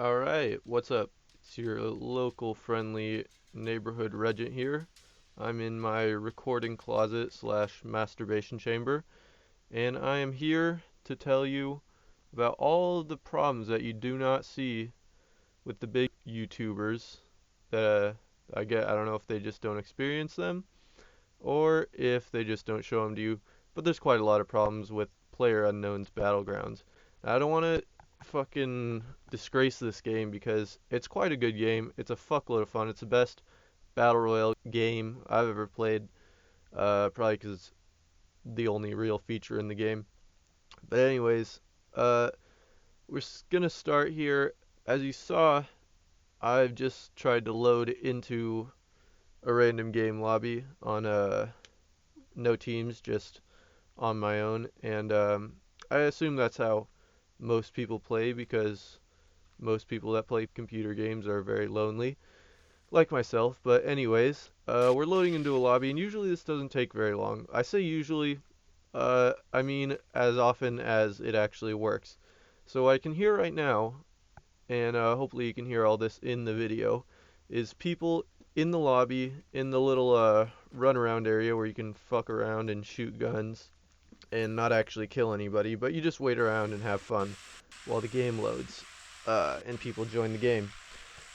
Alright, what's up? It's your local friendly neighborhood regent here. I'm in my recording closet slash masturbation chamber, and I am here to tell you about all of the problems that you do not see with the big YouTubers that I don't know if they just don't experience them or if they just don't show them to you, but there's quite a lot of problems with PlayerUnknown's Battlegrounds. I don't want to fucking disgrace this game because it's quite a good game. It's a fuckload of fun. It's the best battle royale game I've ever played. Probably because it's the only real feature in the game. But anyways, uh, we're gonna start here. As you saw, I've just tried to load into a random game lobby on no teams, just on my own, and I assume that's how most people play because most people that play computer games are very lonely, like myself. But anyways, we're loading into a lobby, and usually this doesn't take very long. I say usually, I mean as often as it actually works. So what I can hear right now, and hopefully you can hear all this in the video, is people in the lobby, in the little runaround area where you can fuck around and shoot guns and not actually kill anybody, but you just wait around and have fun while the game loads and people join the game.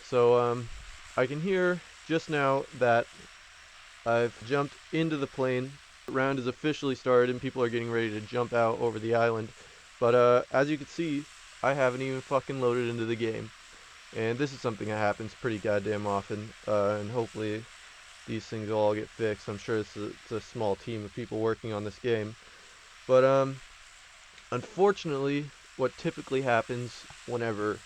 So I can hear just now that I've jumped into the plane. The round is officially started and people are getting ready to jump out over the island. But as you can see, I haven't even fucking loaded into the game. And this is something that happens pretty goddamn often. And hopefully these things will all get fixed. I'm sure it's a small team of people working on this game. But unfortunately, what typically happens whenever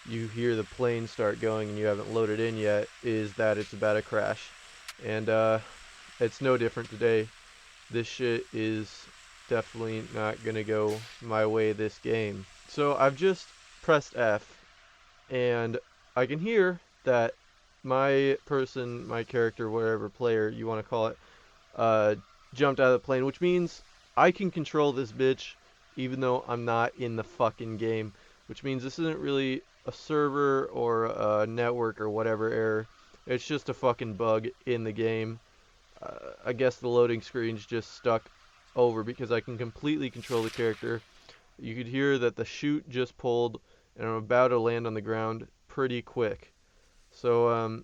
you hear the plane start going and you haven't loaded in yet is that it's about to crash. And it's no different today. This shit is definitely not gonna go my way this game. So I've just pressed F and I can hear that my person, my character, whatever player you want to call it, uh, jumped out of the plane, which means I can control this bitch even though I'm not in the fucking game, which means this isn't really a server or a network or whatever error. It's just a fucking bug in the game. I guess the loading screen's just stuck over because I can completely control the character. You could hear that the chute just pulled and I'm about to land on the ground pretty quick. So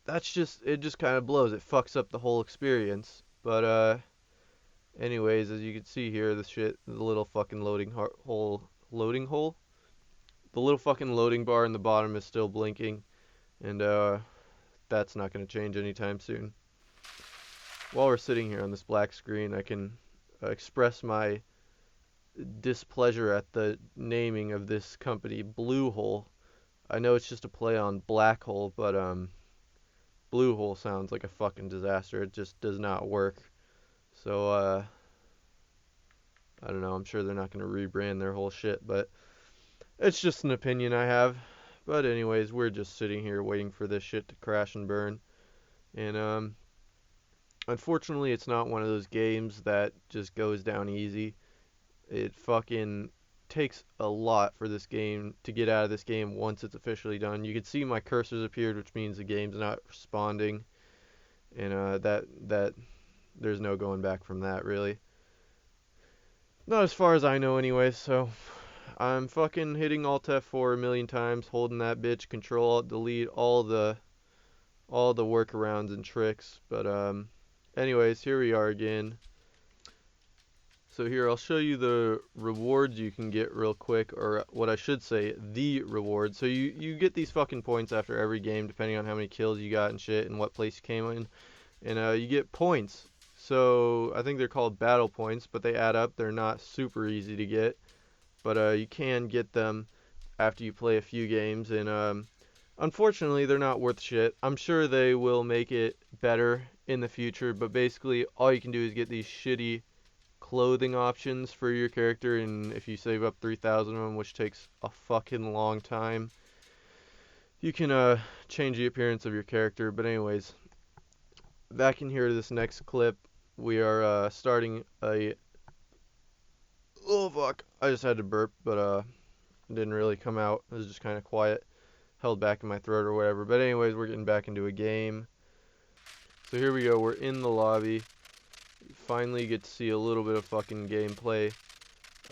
it just kind of blows. It fucks up the whole experience. But anyways, as you can see here, the little fucking loading hole, the little fucking loading bar in the bottom is still blinking, and that's not going to change anytime soon. While we're sitting here on this black screen, I can express my displeasure at the naming of this company, Blue Hole. I know it's just a play on black hole, but Blue Hole sounds like a fucking disaster. It just does not work. So I don't know. I'm sure they're not going to rebrand their whole shit, but it's just an opinion I have. But anyways, we're just sitting here waiting for this shit to crash and burn. And unfortunately, it's not one of those games that just goes down easy. It fucking takes a lot for this game to get out of this game once it's officially done. You can see my cursors appeared, which means the game's not responding, and that there's no going back from that really. Not as far as I know, anyway. So I'm fucking hitting Alt F4 a million times, holding that bitch, Control Alt Delete, all the workarounds and tricks. But anyways, here we are again. So here I'll show you the rewards you can get real quick, or what I should say, the rewards. So you get these fucking points after every game, depending on how many kills you got and shit, and what place you came in, and you get points. So I think they're called battle points, but they add up. They're not super easy to get, but you can get them after you play a few games, and unfortunately they're not worth shit. I'm sure they will make it better in the future, but basically all you can do is get these shitty clothing options for your character, and if you save up 3,000 of them, which takes a fucking long time, you can change the appearance of your character. But anyways, back in here to this next clip, we are starting a... Oh fuck, I just had to burp, but didn't really come out. It was just kind of quiet, held back in my throat or whatever. But anyways, we're getting back into a game. So here we go. We're in the lobby. Finally get to see a little bit of fucking gameplay.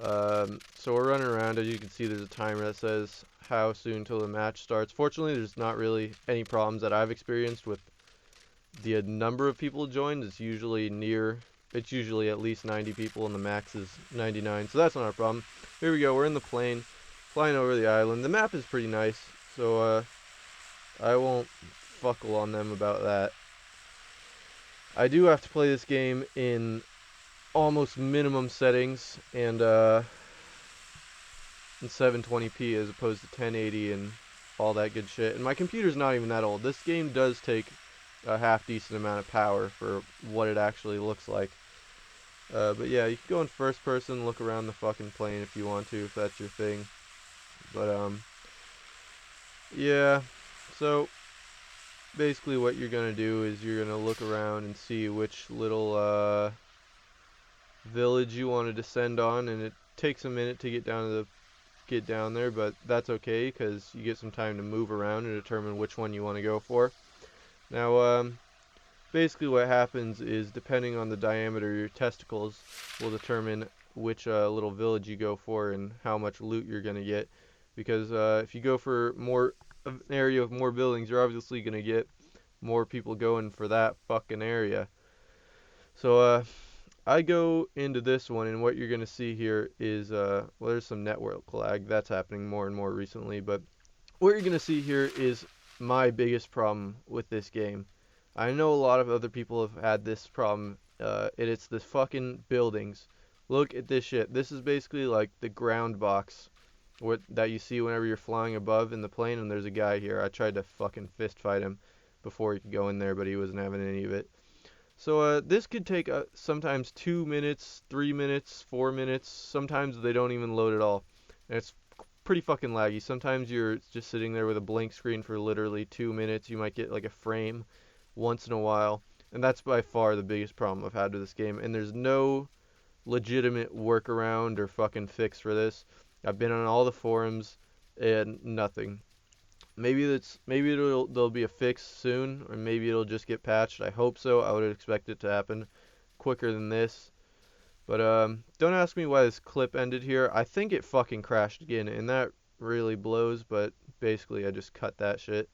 So we're running around. As you can see, there's a timer that says how soon till the match starts. Fortunately, there's not really any problems that I've experienced with the number of people joined. It's usually at least 90 people, and the max is 99, so that's not a problem. Here we go. We're in the plane, flying over the island. The map is pretty nice, so I won't fuckle on them about that. I do have to play this game in almost minimum settings, and in 720p as opposed to 1080 and all that good shit. And my computer's not even that old. This game does take a half decent amount of power for what it actually looks like. But yeah, you can go in first person, look around the fucking plane if you want to, if that's your thing. But yeah. So basically, what you're gonna do is you're gonna look around and see which little village you want to descend on, and it takes a minute to get down there, but that's okay because you get some time to move around and determine which one you want to go for. Now, basically what happens is, depending on the diameter of your testicles, will determine which little village you go for and how much loot you're going to get. Because if you go for an area of more buildings, you're obviously going to get more people going for that fucking area. So, I go into this one, and what you're going to see here is, well, there's some network lag. That's happening more and more recently, but what you're going to see here is my biggest problem with this game. I know a lot of other people have had this problem, and it's the fucking buildings. Look at this shit. This is basically like the ground box that you see whenever you're flying above in the plane, and there's a guy here. I tried to fucking fist fight him before he could go in there, but he wasn't having any of it. So this could take sometimes 2 minutes, 3 minutes, 4 minutes. Sometimes they don't even load at all. And it's pretty fucking laggy. Sometimes you're just sitting there with a blank screen for literally 2 minutes. You might get like a frame once in a while. And that's by far the biggest problem I've had with this game. And there's no legitimate workaround or fucking fix for this. I've been on all the forums and nothing. Maybe there'll be a fix soon, or maybe it'll just get patched. I hope so. I would expect it to happen quicker than this. But don't ask me why this clip ended here. I think it fucking crashed again, and that really blows. But basically, I just cut that shit.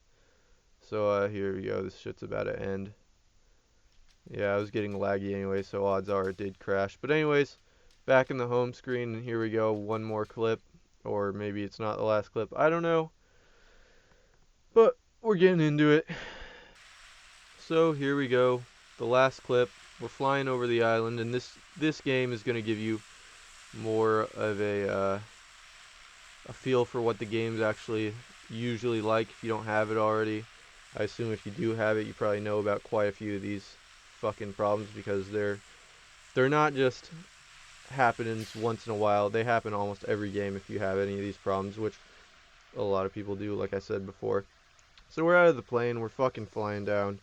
So here we go. This shit's about to end. Yeah, I was getting laggy anyway, so odds are it did crash. But anyways, back in the home screen, and here we go. One more clip, or maybe it's not the last clip. I don't know. But we're getting into it. So here we go. The last clip. We're flying over the island, and this game is going to give you more of a feel for what the game's actually usually like if you don't have it already. I assume if you do have it, you probably know about quite a few of these fucking problems, because they're not just happenings once in a while. They happen almost every game if you have any of these problems, which a lot of people do, like I said before. So we're out of the plane, we're fucking flying down,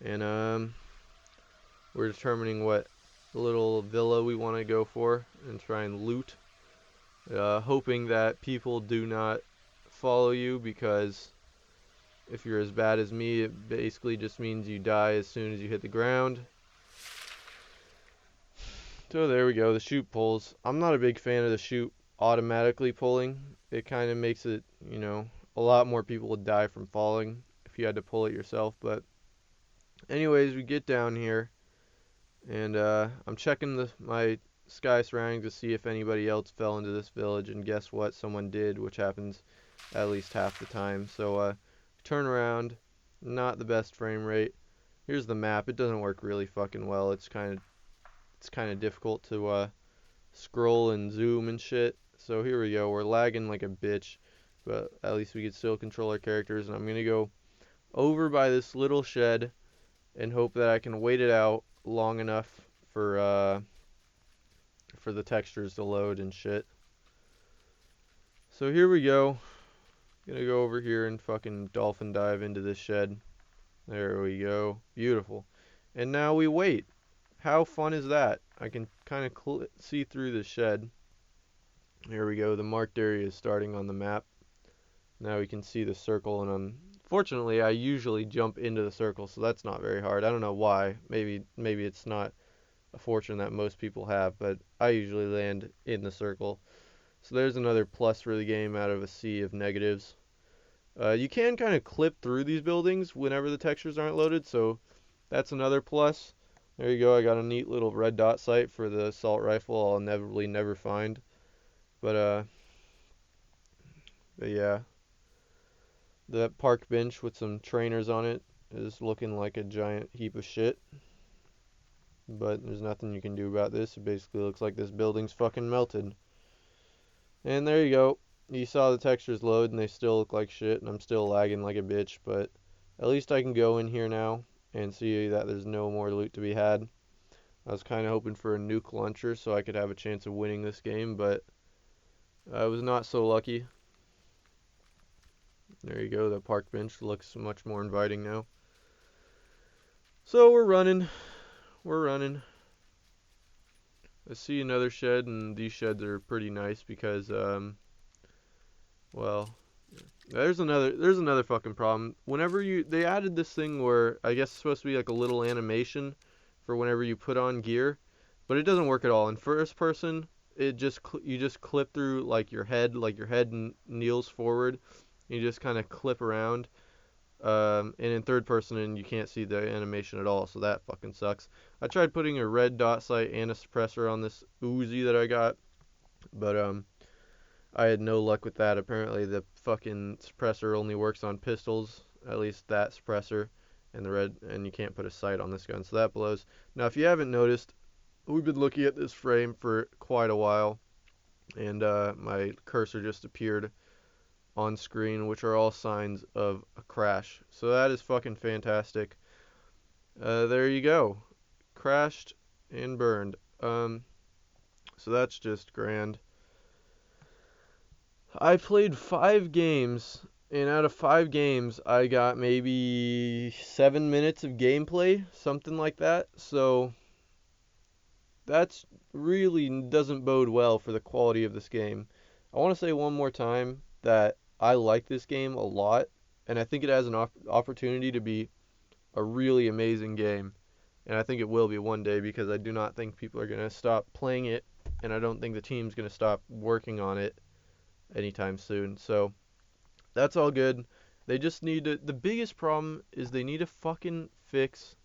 and we're determining what little villa we want to go for and try and loot, hoping that people do not follow you, because if you're as bad as me, it basically just means you die as soon as you hit the ground. So there we go, the chute pulls. I'm not a big fan of the chute automatically pulling. It kind of makes it, a lot more people would die from falling if you had to pull it yourself. But anyways, we get down here, and I'm checking my sky surroundings to see if anybody else fell into this village, and guess what? Someone did, which happens at least half the time. So turn around, not the best frame rate. Here's the map. It doesn't work really fucking well. It's kind of difficult to scroll and zoom and shit. So here we go. We're lagging like a bitch, but at least we can still control our characters. And I'm gonna go over by this little shed and hope that I can wait it out long enough for the textures to load and shit. So here we go. Gonna go over here and fucking dolphin dive into this shed. There we go. Beautiful. And now we wait. How fun is that? I can kind of see through the shed. Here we go. The marked area is starting on the map. Now we can see the circle, and unfortunately, I usually jump into the circle, so that's not very hard. I don't know why. Maybe it's not a fortune that most people have, but I usually land in the circle. So there's another plus for the game out of a sea of negatives. You can kind of clip through these buildings whenever the textures aren't loaded, so that's another plus. There you go. I got a neat little red dot sight for the assault rifle I'll never find. But uh, but yeah, the park bench with some trainers on it is looking like a giant heap of shit. But there's nothing you can do about this. It basically looks like this building's fucking melted. And there you go. You saw the textures load and they still look like shit, and I'm still lagging like a bitch, but at least I can go in here now and see that there's no more loot to be had. I was kind of hoping for a nuke launcher so I could have a chance of winning this game, but I was not so lucky. There you go. The park bench looks much more inviting now. So we're running. We're running. I see another shed, and these sheds are pretty nice because, well, there's another fucking problem. Whenever they added this thing where I guess it's supposed to be like a little animation for whenever you put on gear, but it doesn't work at all. In first person, you just clip through like your head kneels forward. You just kind of clip around. And in third person, and you can't see the animation at all, so that fucking sucks. I tried putting a red dot sight and a suppressor on this Uzi that I got, but I had no luck with that. Apparently, the fucking suppressor only works on pistols, at least that suppressor, and you can't put a sight on this gun, so that blows. Now, if you haven't noticed, we've been looking at this frame for quite a while, and my cursor just appeared on screen, which are all signs of a crash. So that is fucking fantastic. There you go. Crashed and burned. So that's just grand. I played 5 games, and out of 5 games, I got maybe 7 minutes of gameplay, something like that. So that's really doesn't bode well for the quality of this game. I want to say one more time that I like this game a lot, and I think it has an opportunity to be a really amazing game. And I think it will be one day because I do not think people are going to stop playing it, and I don't think the team's going to stop working on it anytime soon. So that's all good. They just need to. The biggest problem is they need to fucking fix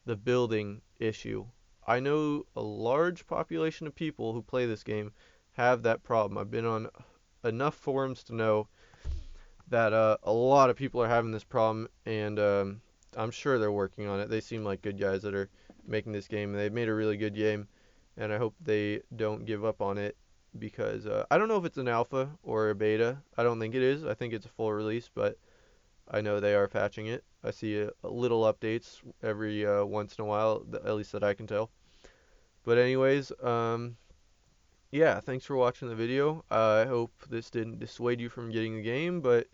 the building issue. I know a large population of people who play this game have that problem. I've been on enough forums to know that a lot of people are having this problem, and I'm sure they're working on it. They seem like good guys that are making this game. They've made a really good game, and I hope they don't give up on it because I don't know if it's an alpha or a beta. I don't think it is. I think it's a full release, but I know they are patching it. I see a little updates every once in a while, at least that I can tell. But anyways, yeah, thanks for watching the video. I hope this didn't dissuade you from getting the game, but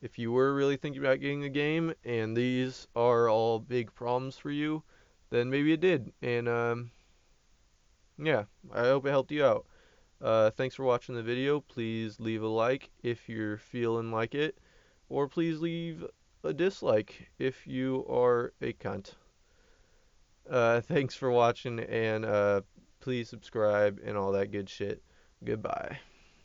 if you were really thinking about getting the game and these are all big problems for you, then maybe it did. And yeah, I hope it helped you out. Thanks for watching the video. Please leave a like if you're feeling like it, or please leave a dislike if you are a cunt. Thanks for watching, and please subscribe and all that good shit. Goodbye.